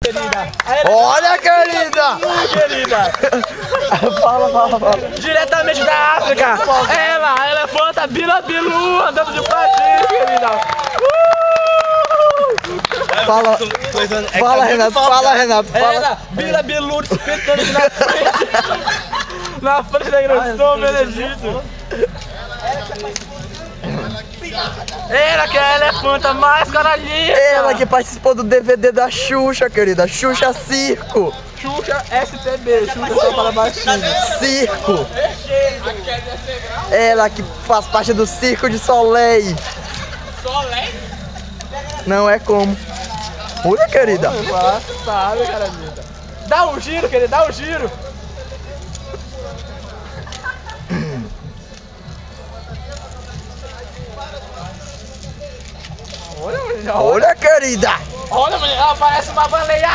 Querida. Olha, querida! Querida. Fala. Diretamente da África. Ela, a elefanta Bila Bilu, andando de patins, querida. Fala, Renato. Ela, Bila Bilu, espetando na frente. Na frente da igreja, São Benedito. Ela que é a elefanta mais caralhinha. Ela que participou do DVD da Xuxa, querida. Xuxa Circo. Xuxa STB, Xuxa só para baixinho. Circo. Ela que faz parte do Circo de Soleil. Soleil? Não é como. Olha, querida. Sabe, cara linda. Dá um giro, querida, dá um giro. Olha, querida. Olha, mulher, ela parece uma baleia.